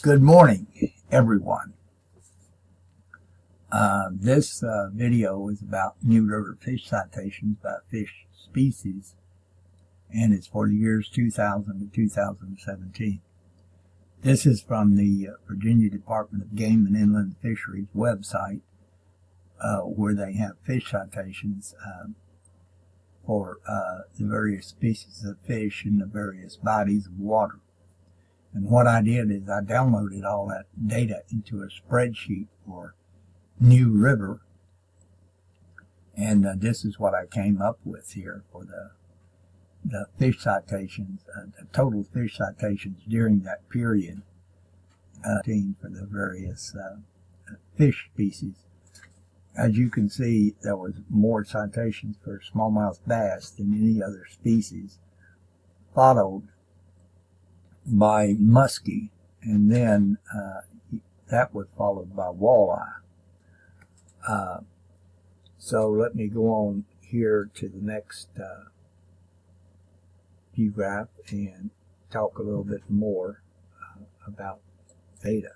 Good morning, everyone. This video is about New River fish citations by fish species, and it's for the years 2000 to 2017. This is from the Virginia Department of Game and Inland Fisheries website, where they have fish citations for the various species of fish in the various bodies of water. And what I did is I downloaded all that data into a spreadsheet for New River, and this is what I came up with here for the fish citations, the total fish citations during that period, for the various fish species. As you can see, there was more citations for smallmouth bass than any other species, followed by muskie, and then that was followed by walleye. So let me go on here to the next view graph and talk a little bit more about data.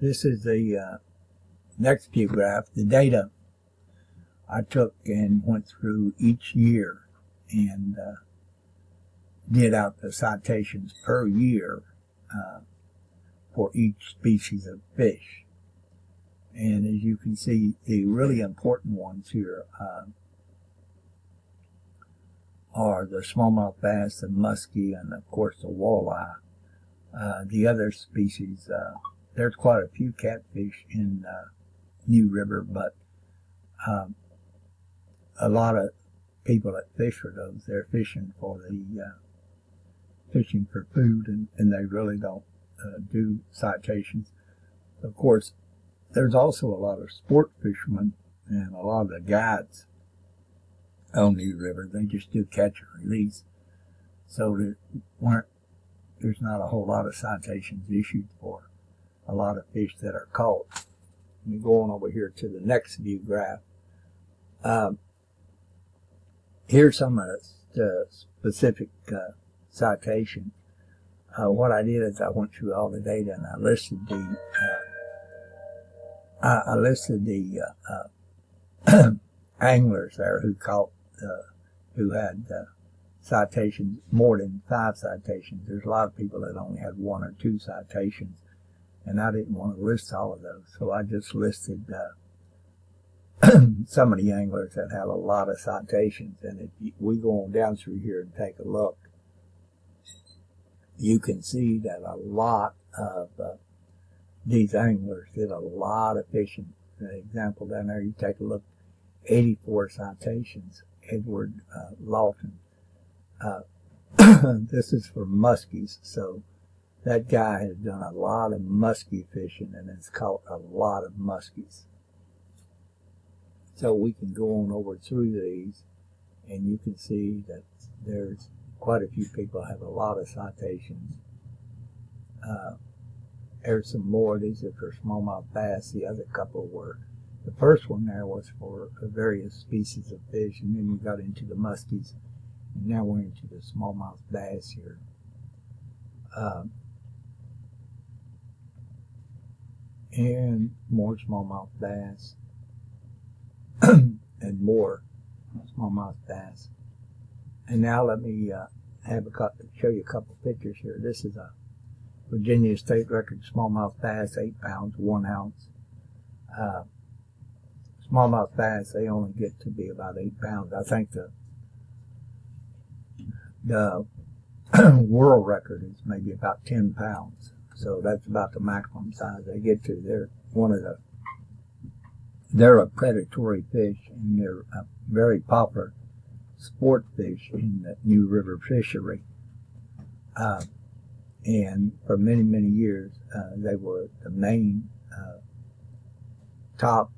This is the next view graph. The data I took and went through each year and did out the citations per year for each species of fish. And as you can see, the really important ones here are the smallmouth bass, the muskie, and of course the walleye. The other species, there's quite a few catfish in New River, but a lot of people that fish for those, they're fishing for food, and they really don't do citations. Of course, there's also a lot of sport fishermen and a lot of the guides on New River. They just do catch and release, so there's not a whole lot of citations issued for a lot of fish that are caught. Let me go on over here to the next view graph. Here's some of the specific citations. What I did is I went through all the data and I listed the anglers there who caught, who had citations, more than 5 citations. There's a lot of people that only had 1 or 2 citations, and I didn't want to list all of those, so I just listed some of the anglers that had a lot of citations. And if we go on down through here and take a look, you can see that a lot of these anglers did a lot of fishing. For example, down there, you take a look, 84 citations. Edward Lawton. This is for muskies, so that guy has done a lot of muskie fishing and has caught a lot of muskies. So we can go on over through these, and you can see that there's quite a few people have a lot of citations. There's some more. These are for smallmouth bass. The other couple were, the first one there was for various species of fish, and then we got into the muskies, and now we're into the smallmouth bass here. And more smallmouth bass and more smallmouth bass. And now let me show you a couple pictures here. This is a Virginia state record smallmouth bass, 8 pounds, 1 ounce. Smallmouth bass, they only get to be about 8 pounds. I think the world record is maybe about 10 pounds. So that's about the maximum size they get to. They're a predatory fish, and they're a very popular sport fish in the New River fishery. And for many, many years, they were the main top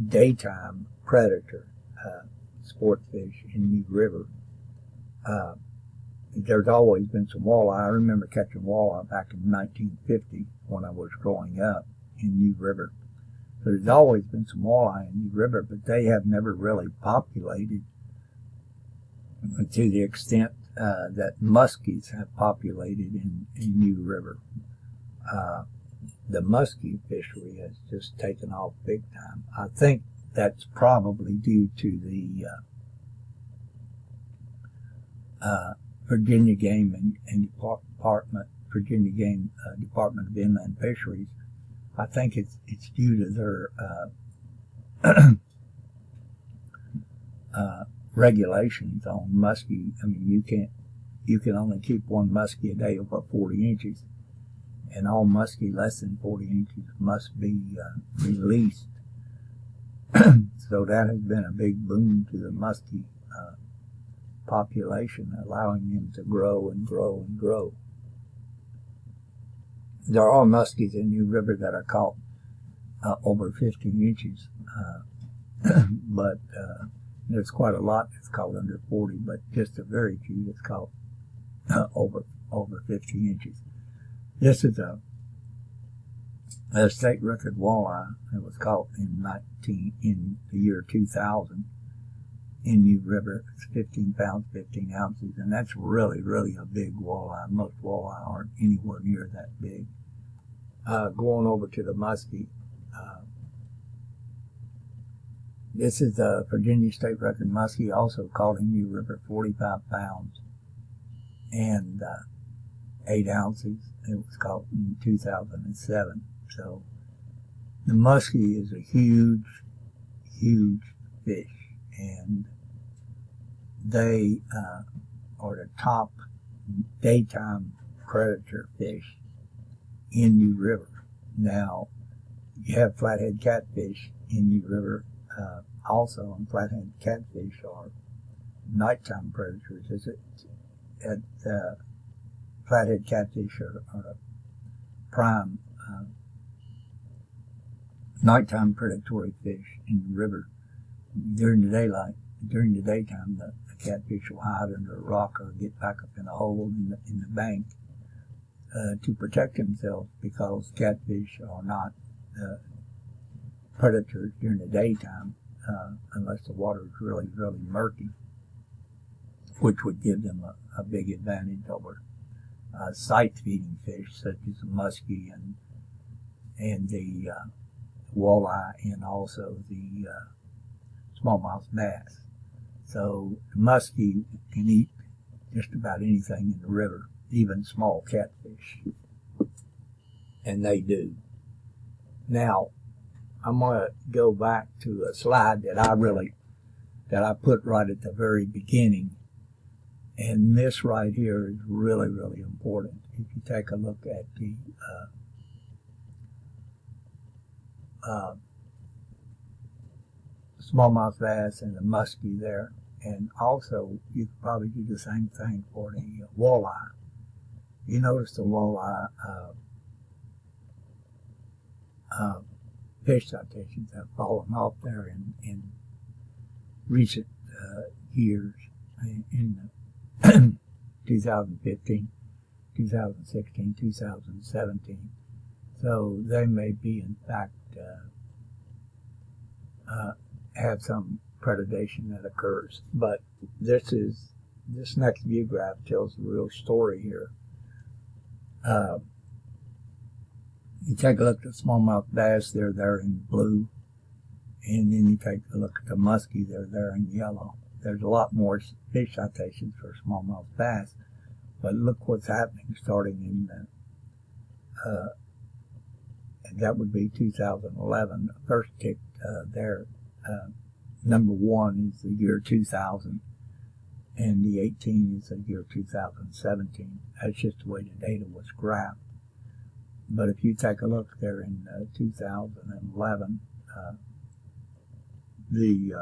daytime predator sport fish in New River. there's always been some walleye. I remember catching walleye back in 1950 when I was growing up in New River. So there's always been some walleye in New River, but they have never really populated to the extent that muskies have populated in New River. The muskie fishery has just taken off big time. I think that's probably due to the Virginia Game and Virginia Game Department of Inland Fisheries. I think it's due to their regulations on muskie. I mean, you can only keep one muskie a day over 40 inches, and all muskie less than 40 inches must be released. So that has been a big boon to the muskie population, allowing them to grow and grow and grow. There are muskies in New River that are caught over 15 inches, but there's quite a lot that's caught under 40, but just a very few that's caught over 15 inches. This is a state record walleye that was caught in the year 2000 in New River. It's 15 pounds, 15 ounces, and that's really, really a big walleye. Most walleye aren't anywhere near that big. Going over to the muskie, this is a Virginia state record muskie, also caught in New River, 45 pounds and 8 ounces. It was caught in 2007. So the muskie is a huge, huge fish, and they are the top daytime predator fish in New River. Now, you have flathead catfish in New River also, and flathead catfish are nighttime predators. Flathead catfish are a prime nighttime predatory fish in the river. During the daytime, the catfish will hide under a rock or get back up in a hole in the bank to protect themselves, because catfish are not predators during the daytime unless the water is really, really murky, which would give them a big advantage over sight-feeding fish such as the muskie and the walleye, and also the smallmouth bass. So the muskie can eat just about anything in the river, even small catfish, and they do. Now, I'm going to go back to a slide that I put right at the very beginning, and this right here is really, really important. If you take a look at the smallmouth bass and the muskie there, and also you could probably do the same thing for the walleye. You notice the walleye fish citations have fallen off there in recent years, in 2015, 2016, 2017. So they may be, in fact, have some predation that occurs. But this next view graph tells the real story here. You take a look at the smallmouth bass, they're there in blue, and then you take a look at the muskie, they're there in yellow. There's a lot more fish citations for smallmouth bass, but look what's happening starting in and that would be 2011. The first tick there, number 1 is the year 2000, and the 18 is the year 2017. That's just the way the data was graphed. But if you take a look there in 2011, the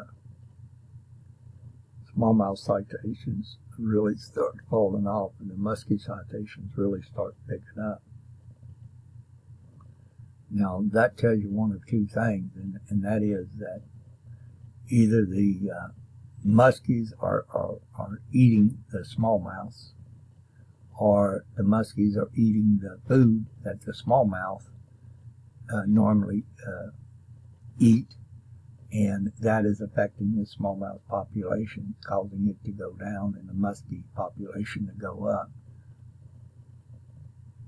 smallmouth citations really start falling off, and the muskie citations really start picking up. Now, that tells you one of two things, and that is that either the muskies are eating the smallmouths, or the muskies are eating the food that the smallmouth normally eat, and that is affecting the smallmouth population, causing it to go down and the muskie population to go up.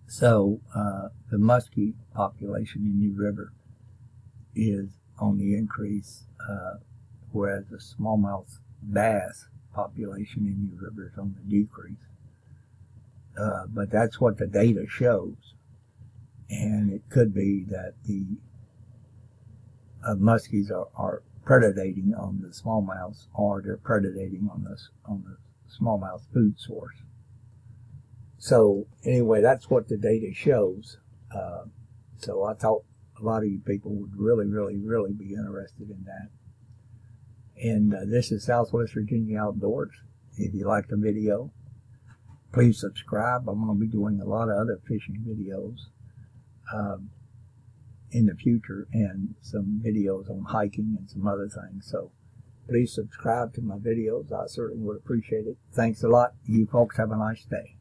So the muskie population in New River is on the increase, whereas the smallmouth bass population in New River is on the decrease. But that's what the data shows, and it could be that the muskies are predating on the smallmouths, or they're predating on the smallmouth food source. So anyway, that's what the data shows. So I thought a lot of you people would really be interested in that. And this is Southwest Virginia Outdoors. If you like the video, please subscribe. I'm going to be doing a lot of other fishing videos in the future, and some videos on hiking and some other things. So please subscribe to my videos. I certainly would appreciate it. Thanks a lot. You folks have a nice day.